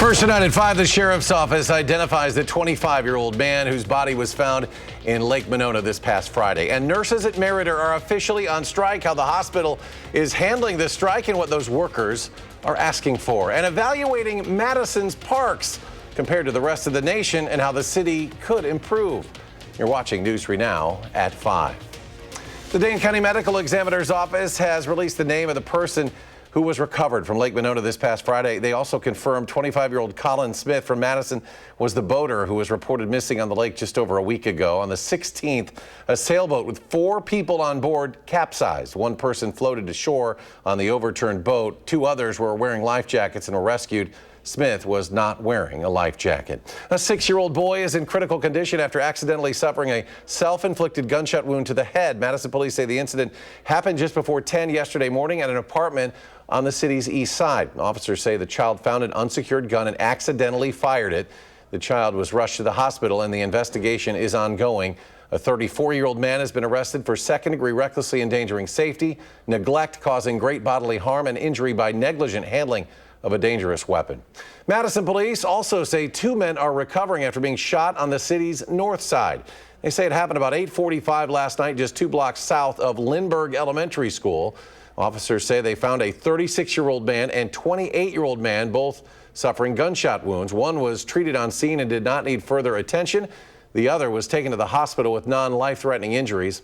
First tonight at 5, the sheriff's office identifies the 25-year-old man whose body was found in Lake Monona this past Friday. And nurses at Meriter are officially on strike. How the hospital is handling the strike and what those workers are asking for. And evaluating Madison's parks compared to the rest of the nation and how the city could improve. You're watching News 3 Now at 5. The Dane County Medical Examiner's Office has released the name of the person who was recovered from Lake Monona this past Friday. They also confirmed 25-year-old Colin Smith from Madison was the boater who was reported missing on the lake just over a week ago. On the 16th, a sailboat with 4 people on board capsized. 1 person floated to shore on the overturned boat. 2 others were wearing life jackets and were rescued. Smith was not wearing a life jacket. A 6-year-old boy is in critical condition after accidentally suffering a self-inflicted gunshot wound to the head. Madison police say the incident happened just before 10 yesterday morning at an apartment on the city's east side. Officers say the child found an unsecured gun and accidentally fired it. The child was rushed to the hospital and the investigation is ongoing. A 34-year-old man has been arrested for second-degree recklessly endangering safety, neglect causing great bodily harm, and injury by negligent handling of a dangerous weapon. Madison police also say 2 men are recovering after being shot on the city's north side. They say it happened about 8:45 last night, just 2 blocks south of Lindbergh Elementary School. Officers say they found a 36-year-old man and 28-year-old man, both suffering gunshot wounds. One was treated on scene and did not need further attention. The other was taken to the hospital with non-life-threatening injuries.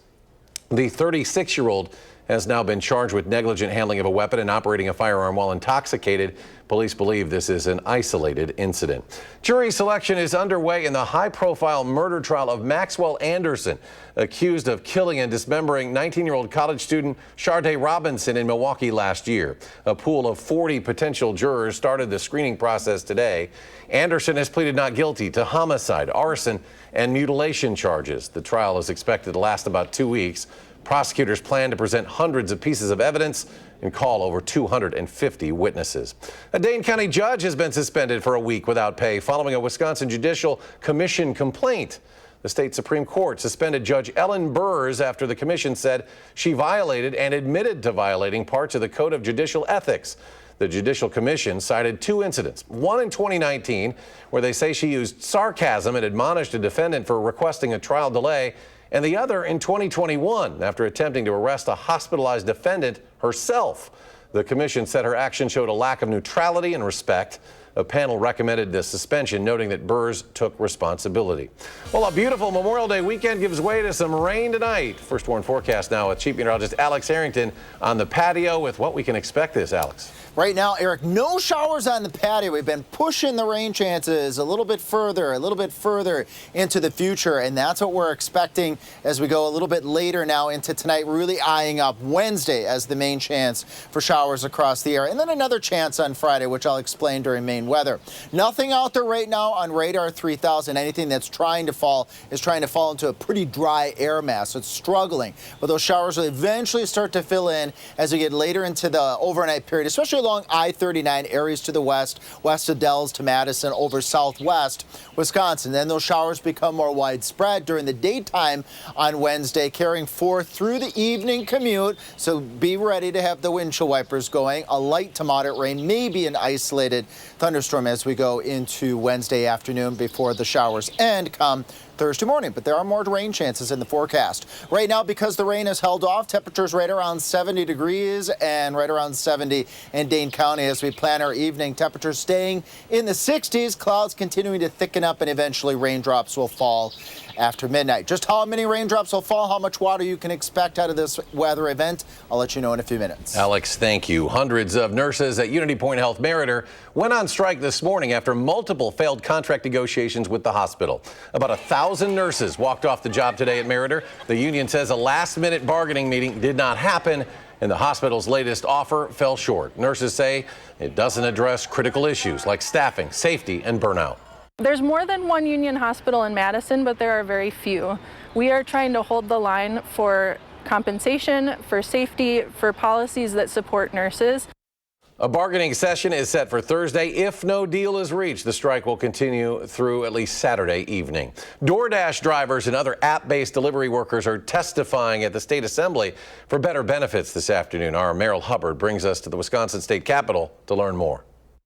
The 36-year-old has now been charged with negligent handling of a weapon and operating a firearm while intoxicated. Police believe this is an isolated incident. Jury selection is underway in the high-profile murder trial of Maxwell Anderson, accused of killing and dismembering 19-year-old college student Sharday Robinson in Milwaukee last year. A pool of 40 potential jurors started the screening process today. Anderson has pleaded not guilty to homicide, arson, and mutilation charges. The trial is expected to last about 2 weeks. Prosecutors plan to present hundreds of pieces of evidence and call over 250 witnesses. A Dane County judge has been suspended for a week without pay following a Wisconsin Judicial Commission complaint. The state Supreme Court suspended Judge Ellen Burrs after the commission said she violated and admitted to violating parts of the Code of Judicial Ethics. The Judicial Commission cited 2 incidents, one in 2019 where they say she used sarcasm and admonished a defendant for requesting a trial delay, and the other in 2021 after attempting to arrest a hospitalized defendant herself. The commission said her action showed a lack of neutrality and respect. A panel recommended the suspension, noting that Burrs took responsibility. Well, a beautiful Memorial Day weekend gives way to some rain tonight. First warn forecast now with Chief Meteorologist Alex Harrington on the patio with what we can expect this, Alex. Right now, Eric, no showers on the patio. We've been pushing the rain chances a little bit further into the future, and that's what we're expecting as we go a little bit later now into tonight, really eyeing up Wednesday as the main chance for showers across the area, and then another chance on Friday, which I'll explain during main weather. Nothing out there right now on radar 3000. Anything that's trying to fall is trying to fall into a pretty dry air mass. So it's struggling, but those showers will eventually start to fill in as we get later into the overnight period, especially along I-39 areas to the west of Dells to Madison, over southwest Wisconsin. Then those showers become more widespread during the daytime on Wednesday, carrying forth through the evening commute. So be ready to have the windshield wipers going. A light to moderate rain, maybe an isolated thunderstorm as we go into Wednesday afternoon before the showers end come Thursday morning, but there are more rain chances in the forecast. Right now, because the rain has held off, temperatures right around 70 degrees and right around 70 in Dane County as we plan our evening. Temperatures staying in the 60s, clouds continuing to thicken up, and eventually raindrops will fall after midnight. Just how many raindrops will fall, how much water you can expect out of this weather event, I'll let you know in a few minutes. Alex, thank you. Hundreds of nurses at Unity Point Health Meriter went on strike this morning after multiple failed contract negotiations with the hospital. About 1,000 nurses walked off the job today at Meriter. The union says a last-minute bargaining meeting did not happen, and the hospital's latest offer fell short. Nurses say it doesn't address critical issues like staffing, safety, and burnout. There's more than one union hospital in Madison, but there are very few. We are trying to hold the line for compensation, for safety, for policies that support nurses. A bargaining session is set for Thursday. If no deal is reached, the strike will continue through at least Saturday evening. DoorDash drivers and other app-based delivery workers are testifying at the state assembly for better benefits this afternoon. Our Merrill Hubbard brings us to the Wisconsin State Capitol to learn more.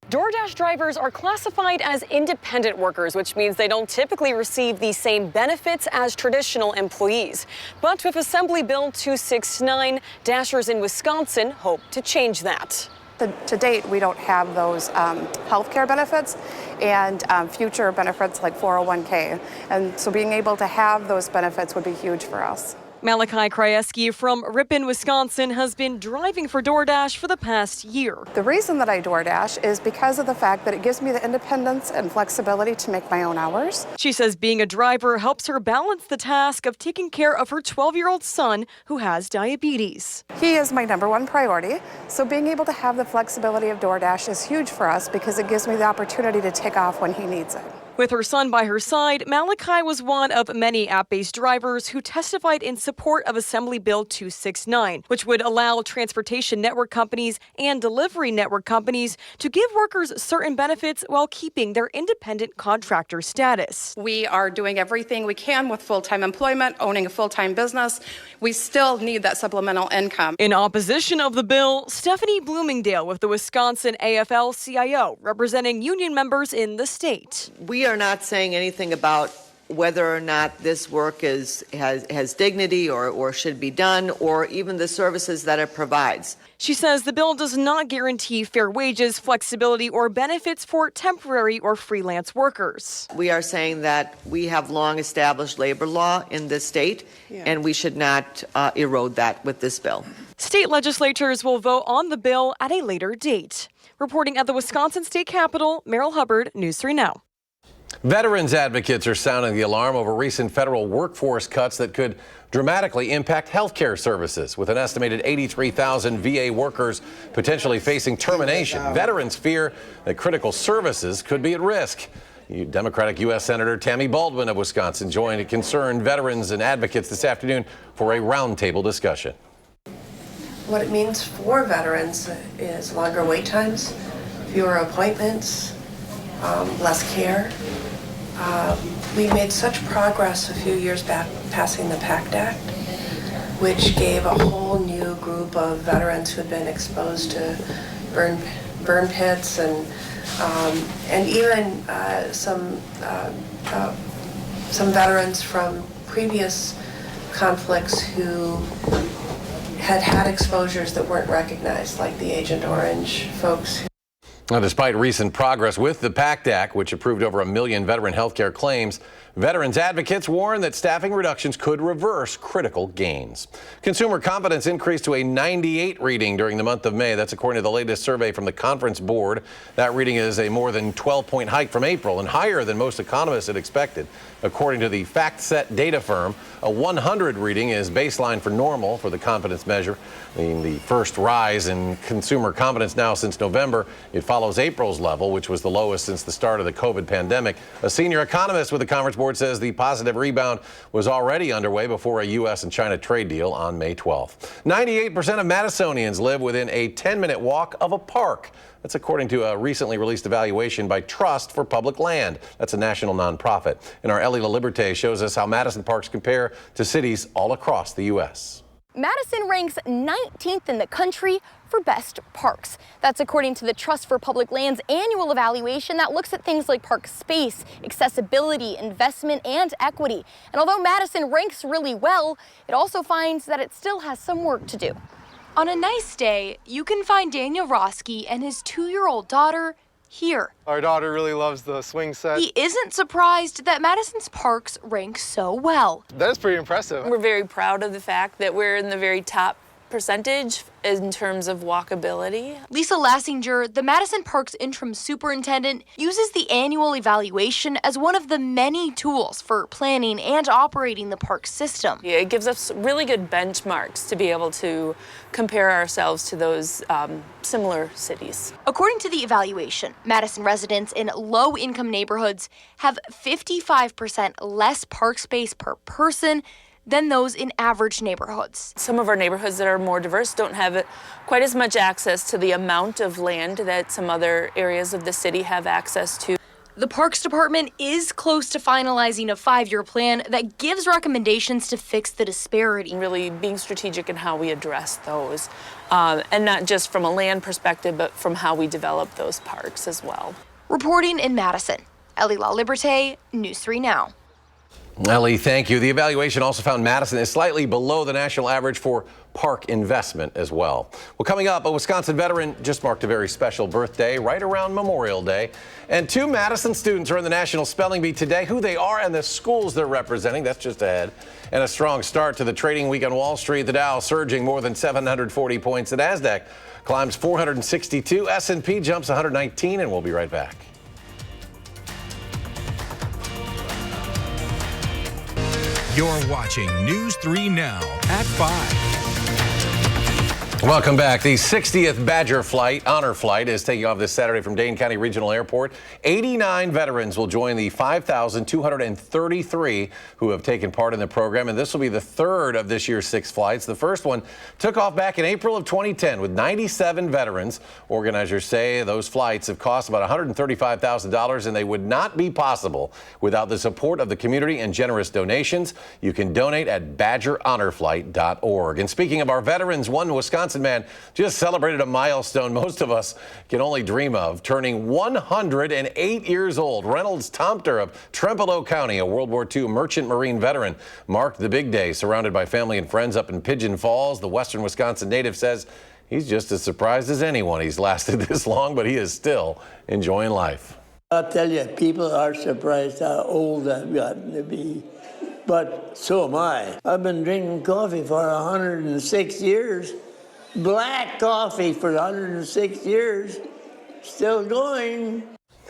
DoorDash drivers are classified as independent workers, which means they don't typically receive the same benefits as traditional employees. But with Assembly Bill 269, Dashers in Wisconsin hope to change that. To date, we don't have those health care benefits and future benefits like 401k. And so being able to have those benefits would be huge for us. Malachi Krajewski from Ripon, Wisconsin, has been driving for DoorDash for the past year. The reason that I DoorDash is because of the fact that it gives me the independence and flexibility to make my own hours. She says being a driver helps her balance the task of taking care of her 12-year-old son who has diabetes. He is my #1 priority, so being able to have the flexibility of DoorDash is huge for us because it gives me the opportunity to take off when he needs it. With her son by her side, Malachi was one of many app-based drivers who testified in support of Assembly Bill 269, which would allow transportation network companies and delivery network companies to give workers certain benefits while keeping their independent contractor status. We are doing everything we can with full-time employment, owning a full-time business. We still need that supplemental income. In opposition of the bill, Stephanie Bloomingdale with the Wisconsin AFL-CIO, representing union members in the state. We are not saying anything about whether or not this work has dignity or should be done, or even the services that it provides. She says the bill does not guarantee fair wages, flexibility, or benefits for temporary or freelance workers. We are saying that we have long established labor law in this state, and we should not erode that with this bill. State legislatures will vote on the bill at a later date. Reporting at the Wisconsin State Capitol, Meryl Hubbard, News 3 Now. Veterans advocates are sounding the alarm over recent federal workforce cuts that could dramatically impact health care services. With an estimated 83,000 VA workers potentially facing termination, veterans fear that critical services could be at risk. Democratic U.S. Senator Tammy Baldwin of Wisconsin joined concerned veterans and advocates this afternoon for a roundtable discussion. What it means for veterans is longer wait times, fewer appointments, less care. We made such progress a few years back passing the PACT Act, which gave a whole new group of veterans who had been exposed to burn pits and even some veterans from previous conflicts who had exposures that weren't recognized, like the Agent Orange folks. Now, despite recent progress with the PACT Act, which approved over 1 million veteran health care claims, veterans advocates warn that staffing reductions could reverse critical gains. Consumer confidence increased to a 98 reading during the month of May. That's according to the latest survey from the Conference Board. That reading is a more than 12-point hike from April and higher than most economists had expected. According to the FactSet data firm, a 100 reading is baseline for normal for the confidence measure, meaning the first rise in consumer confidence now since November. It follows April's level, which was the lowest since the start of the COVID pandemic. A senior economist with the Conference Board says the positive rebound was already underway before a U.S. and China trade deal on May 12th. 98% of Madisonians live within a 10-minute walk of a park. That's according to a recently released evaluation by Trust for Public Land. That's a national nonprofit. And our Ellie LaLiberte shows us how Madison parks compare to cities all across the U.S. Madison ranks 19th in the country for best parks. That's according to the Trust for Public Land's annual evaluation that looks at things like park space, accessibility, investment, and equity. And although Madison ranks really well, it also finds that it still has some work to do. On a nice day, you can find Daniel Roski and his 2-year-old daughter here. Our daughter really loves the swing set. He isn't surprised that Madison's parks rank so well. That is pretty impressive. We're very proud of the fact that we're in the very top percentage in terms of walkability. Lisa Lassinger, the Madison Parks interim superintendent, uses the annual evaluation as one of the many tools for planning and operating the park system. Yeah, it gives us really good benchmarks to be able to compare ourselves to those similar cities. According to the evaluation, Madison residents in low-income neighborhoods have 55% less park space per person than those in average neighborhoods. Some of our neighborhoods that are more diverse don't have quite as much access to the amount of land that some other areas of the city have access to. The Parks Department is close to finalizing a 5-year plan that gives recommendations to fix the disparity. Really being strategic in how we address those, and not just from a land perspective, but from how we develop those parks as well. Reporting in Madison, Ellie La Liberté, News 3 Now. Ellie, thank you. The evaluation also found Madison is slightly below the national average for park investment as well. Well, coming up, a Wisconsin veteran just marked a very special birthday right around Memorial Day. And 2 Madison students are in the National Spelling Bee today. Who they are and the schools they're representing, that's just ahead. And a strong start to the trading week on Wall Street. The Dow surging more than 740 points. The NASDAQ climbs 462. S&P jumps 119, and we'll be right back. You're watching News 3 Now at 5. Welcome back. The 60th Badger Flight, Honor Flight, is taking off this Saturday from Dane County Regional Airport. 89 veterans will join the 5,233 who have taken part in the program, and this will be the third of this year's 6 flights. The first one took off back in April of 2010 with 97 veterans. Organizers say those flights have cost about $135,000, and they would not be possible without the support of the community and generous donations. You can donate at badgerhonorflight.org. And speaking of our veterans, one Wisconsin man just celebrated a milestone most of us can only dream of, turning 108 years old. Reynolds Tomter of Trempealeau County, a World War II Merchant Marine veteran, marked the big day surrounded by family and friends up in Pigeon Falls. The western Wisconsin native says he's just as surprised as anyone he's lasted this long, but he is still enjoying life. I'll tell you, people are surprised how old I've gotten to be, but so am I. I've been drinking coffee for 106 years. Black coffee for 106 years, still going.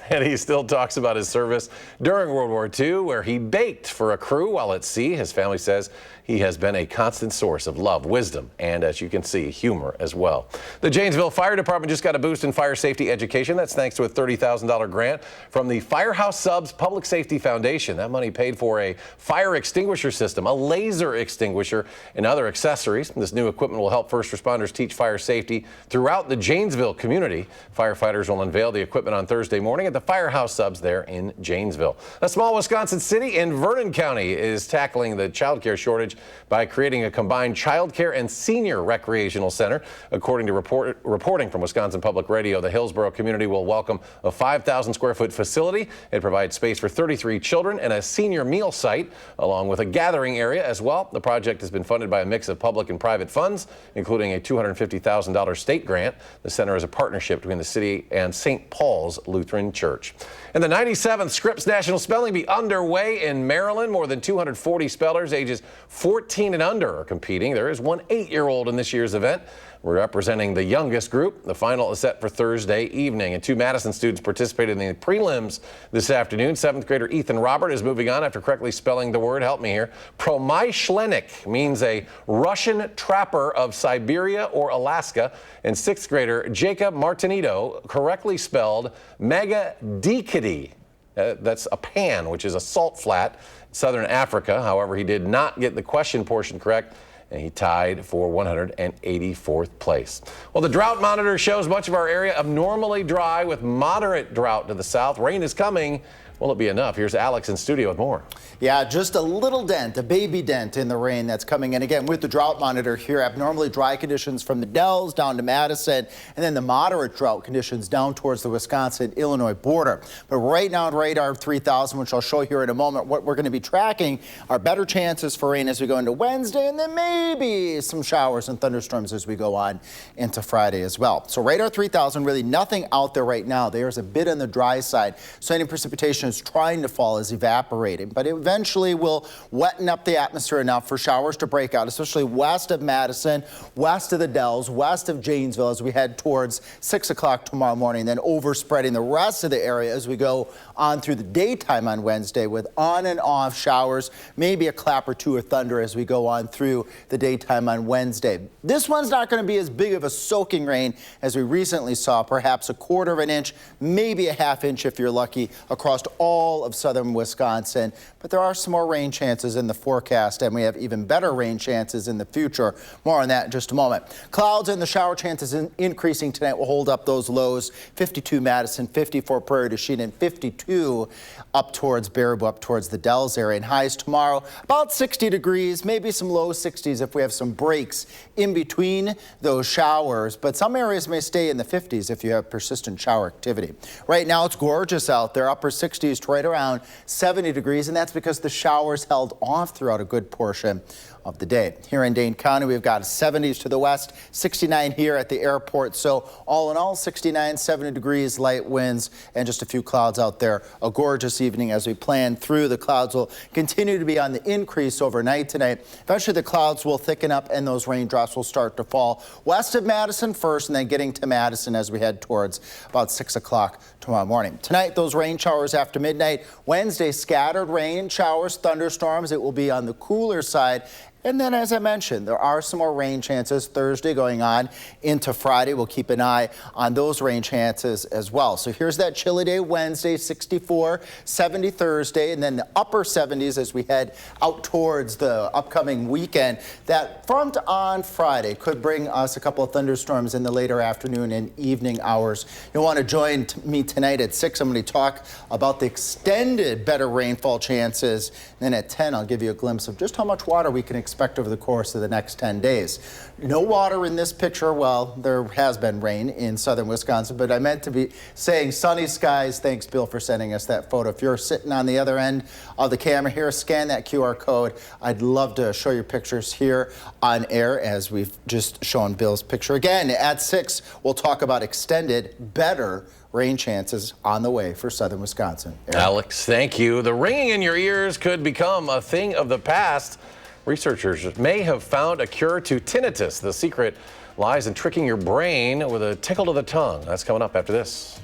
And he still talks about his service during World War II, where he baked for a crew while at sea. His family says he has been a constant source of love, wisdom, and, as you can see, humor as well. The Janesville Fire Department just got a boost in fire safety education. That's thanks to a $30,000 grant from the Firehouse Subs Public Safety Foundation. That money paid for a fire extinguisher system, a laser extinguisher, and other accessories. This new equipment will help first responders teach fire safety throughout the Janesville community. Firefighters will unveil the equipment on Thursday morning at the Firehouse Subs there in Janesville. A small Wisconsin city in Vernon County is tackling the child care shortage by creating a combined child care and senior recreational center. According to reporting from Wisconsin Public Radio, the Hillsborough community will welcome a 5,000 square foot facility. It provides space for 33 children and a senior meal site, along with a gathering area as well. The project has been funded by a mix of public and private funds, including a $250,000 state grant. The center is a partnership between the city and St. Paul's Lutheran Church. And the 97th Scripps National Spelling Bee underway in Maryland. More than 240 spellers ages 14 and under are competing. There is one 8-year-old in this year's event. We're representing the youngest group. The final is set for Thursday evening. And 2 Madison students participated in the prelims this afternoon. 7th grader Ethan Robert is moving on after correctly spelling the word, help me here, Promyshlenik, means a Russian trapper of Siberia or Alaska. And 6th grader Jacob Martinito correctly spelled Megadikidi. That's a pan, which is a salt flat in southern Africa. However, he did not get the question portion correct, and he tied for 184th place. Well, the drought monitor shows much of our area abnormally dry with moderate drought to the south. Rain is coming. Will it be enough? Here's Alex in studio with more. Yeah, just a little dent, a baby dent in the rain that's coming in. Again, with the drought monitor here, abnormally dry conditions from the Dells down to Madison, and then the moderate drought conditions down towards the Wisconsin-Illinois border. But right now, radar 3000, which I'll show here in a moment, what we're going to be tracking are better chances for rain as we go into Wednesday, and then maybe some showers and thunderstorms as we go on into Friday as well. So radar 3000, really nothing out there right now. There's a bit on the dry side, so any precipitation is trying to fall is evaporating, but it eventually will wetten up the atmosphere enough for showers to break out, especially west of Madison, west of the Dells, west of Janesville as we head towards 6 o'clock tomorrow morning, then overspreading the rest of the area as we go on through the daytime on Wednesday with on and off showers, maybe a clap or two of thunder as we go on through the daytime on Wednesday. This one's not going to be as big of a soaking rain as we recently saw, perhaps a 1/4 of an inch, maybe a 1/2 inch if you're lucky across all of southern Wisconsin, but there are some more rain chances in the forecast, and we have even better rain chances in the future. More on that in just a moment. Clouds and the shower chances increasing tonight will hold up those lows. 52 Madison, 54 Prairie du Chien, and 52 up towards Baraboo, up towards the Dells area. And highs tomorrow about 60 degrees, maybe some low 60s if we have some breaks in between those showers, but some areas may stay in the 50s if you have persistent shower activity. Right now it's gorgeous out there, upper 60s to right around 70 degrees, and that's because the showers held off throughout a good portion of the day. Here in Dane County, we've got 70s to the west, 69 here at the airport. So all in all, 69, 70 degrees, light winds, and just a few clouds out there. A gorgeous evening as we plan through. The clouds will continue to be on the increase overnight tonight. Eventually, the clouds will thicken up and those raindrops will start to fall west of Madison first, and then getting to Madison as we head towards about 6 o'clock tomorrow morning. Tonight, those rain showers after midnight. Wednesday, scattered rain showers, thunderstorms. It will be on the cooler side. And then, as I mentioned, there are some more rain chances Thursday going on into Friday. We'll keep an eye on those rain chances as well. So here's that chilly day Wednesday, 64, 70 Thursday, and then the upper 70s as we head out towards the upcoming weekend. That front on Friday could bring us a couple of thunderstorms in the later afternoon and evening hours. You'll want to join me tonight at 6. I'm going to talk about the extended better rainfall chances. And then at 10, I'll give you a glimpse of just how much water we can expect over the course of the next 10 days. No water in this picture. Well, there has been rain in southern Wisconsin, but I meant to be saying sunny skies. Thanks, Bill, for sending us that photo. If you're sitting on the other end of the camera here, scan that QR code. I'd love to show you pictures here on air as we've just shown Bill's picture. Again, at 6, we'll talk about extended, better rain chances on the way for southern Wisconsin. Alex, thank you. The ringing in your ears could become a thing of the past. Researchers may have found a cure to tinnitus. The secret lies in tricking your brain with a tickle to the tongue. That's coming up after this.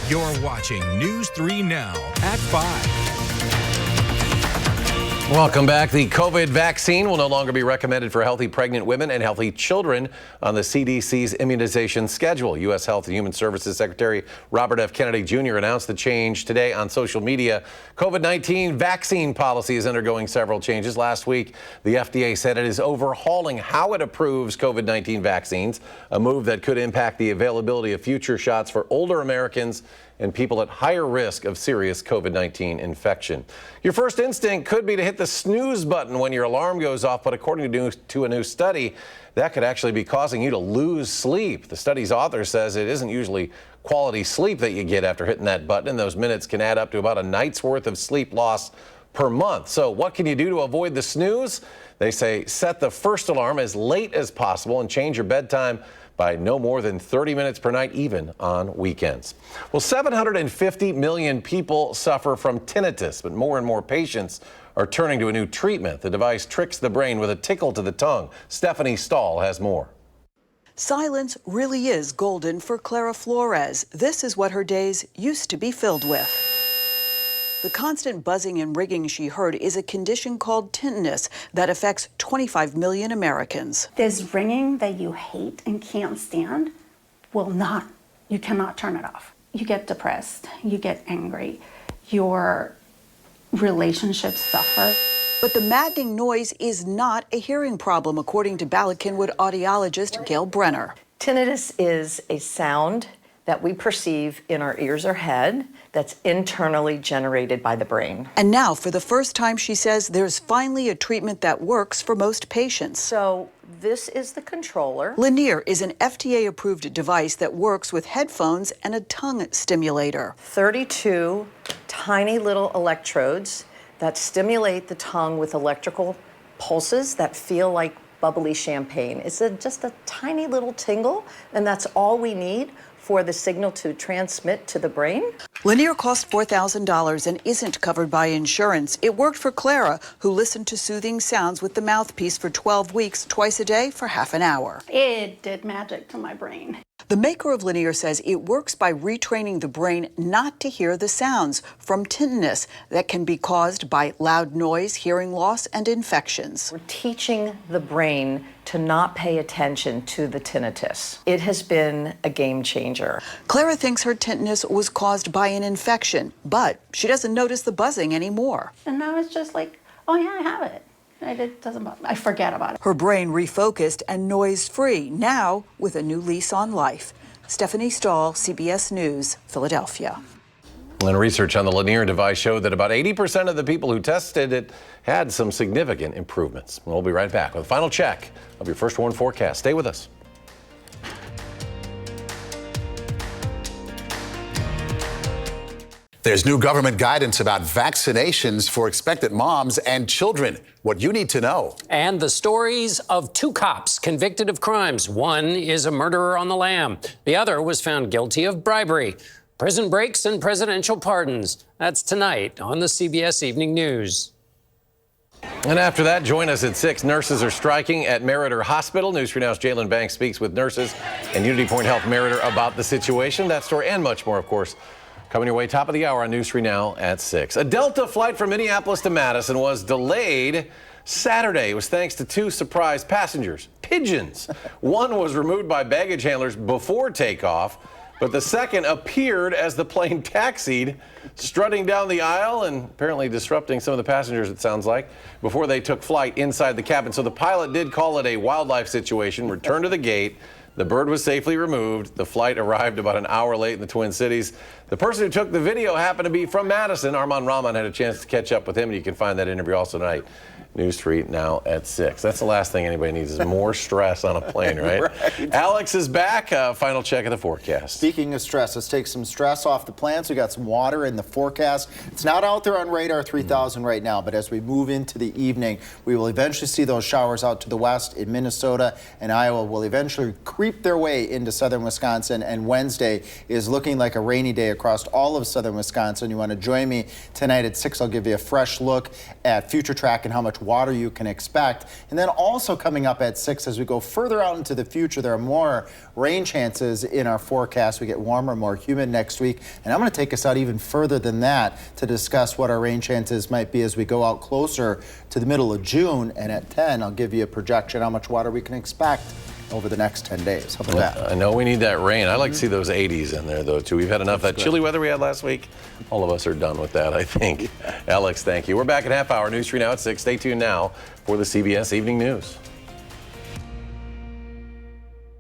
You're watching News 3 Now at 5. Welcome back. The COVID vaccine will no longer be recommended for healthy pregnant women and healthy children on the CDC's immunization schedule. U.S. Health and Human Services Secretary Robert F. Kennedy Jr. announced the change today on social media. COVID-19 vaccine policy is undergoing several changes. Last week, the FDA said it is overhauling how it approves COVID-19 vaccines, a move that could impact the availability of future shots for older Americans and people at higher risk of serious COVID-19 infection. Your first instinct could be to hit the snooze button when your alarm goes off, but according to a new study, that could actually be causing you to lose sleep. The study's author says it isn't usually quality sleep that you get after hitting that button, and those minutes can add up to about a night's worth of sleep loss per month. So what can you do to avoid the snooze? They say set the first alarm as late as possible and change your bedtime by no more than 30 minutes per night, even on weekends. Well, 750 million people suffer from tinnitus, but more and more patients are turning to a new treatment. The device tricks the brain with a tickle to the tongue. Stephanie Stahl has more. Silence really is golden for Clara Flores. This is what her days used to be filled with. The constant buzzing and ringing she heard is a condition called tinnitus that affects 25 million Americans. This ringing that you hate and can't stand you cannot turn it off. You get depressed, you get angry, your relationships suffer. But the maddening noise is not a hearing problem, according to Ballard Kinwood audiologist Gail Brenner. Tinnitus is a sound that we perceive in our ears or head that's internally generated by the brain. And now, for the first time, she says there's finally a treatment that works for most patients. So this is the controller. Lanier is an FDA-approved device that works with headphones and a tongue stimulator. 32 tiny little electrodes that stimulate the tongue with electrical pulses that feel like bubbly champagne. It's just a tiny little tingle, and that's all we need for the signal to transmit to the brain. Lanier cost $4,000 and isn't covered by insurance. It worked for Clara, who listened to soothing sounds with the mouthpiece for 12 weeks, twice a day for half an hour. It did magic to my brain. The maker of Linear says it works by retraining the brain not to hear the sounds from tinnitus that can be caused by loud noise, hearing loss, and infections. We're teaching the brain to not pay attention to the tinnitus. It has been a game changer. Clara thinks her tinnitus was caused by an infection, but she doesn't notice the buzzing anymore. And now it's just like, oh yeah, I have it. It doesn't bother me. I forget about it. Her brain refocused and noise-free, now with a new lease on life. Stephanie Stahl, CBS News, Philadelphia. And research on the Linear device showed that about 80% of the people who tested it had some significant improvements. We'll be right back with a final check of your First Warn forecast. Stay with us. There's new government guidance about vaccinations for expectant moms and children. What you need to know. And the stories of two cops convicted of crimes. One is a murderer on the lam. The other was found guilty of bribery. Prison breaks and presidential pardons. That's tonight on the CBS Evening News. And after that, join us at 6. Nurses are striking at Meritor Hospital. News 3 Now's Jalen Banks speaks with nurses and Unity Point Health Meritor about the situation. That story and much more, of course, coming your way top of the hour on News 3 Now at 6. A Delta flight from Minneapolis to Madison was delayed Saturday. It was thanks to two surprise passengers, pigeons. One was removed by baggage handlers before takeoff, but the second appeared as the plane taxied, strutting down the aisle and apparently disrupting some of the passengers, it sounds like, before they took flight inside the cabin. So the pilot did call it a wildlife situation, returned to the gate. The bird was safely removed. The flight arrived about an hour late in the Twin Cities. The person who took the video happened to be from Madison. Armand Rahman had a chance to catch up with him, and you can find that interview also tonight. News 3 Now at 6. That's the last thing anybody needs is more stress on a plane, right? Right. Alex is back. Final check of the forecast. Speaking of stress, let's take some stress off the plants. We got some water in the forecast. It's not out there on radar 3000 right now, but as we move into the evening, we will eventually see those showers out to the west in Minnesota, and Iowa will eventually creep their way into southern Wisconsin, and Wednesday is looking like a rainy day across all of southern Wisconsin. You want to join me tonight at 6. I'll give you a fresh look at future track and how much water you can expect. And then also coming up at 6, as we go further out into the future, there are more rain chances in our forecast. We get warmer, more humid next week. And I'm going to take us out even further than that to discuss what our rain chances might be as we go out closer to the middle of June. And at 10, I'll give you a projection how much water we can expect over the next 10 days. How about that? I know we need that rain. I like to see those 80s in there, though, too. We've had enough of that chilly weather we had last week. All of us are done with that, I think. Alex, thank you. We're back at half hour. News 3 Now at 6. Stay tuned now for the CBS Evening News.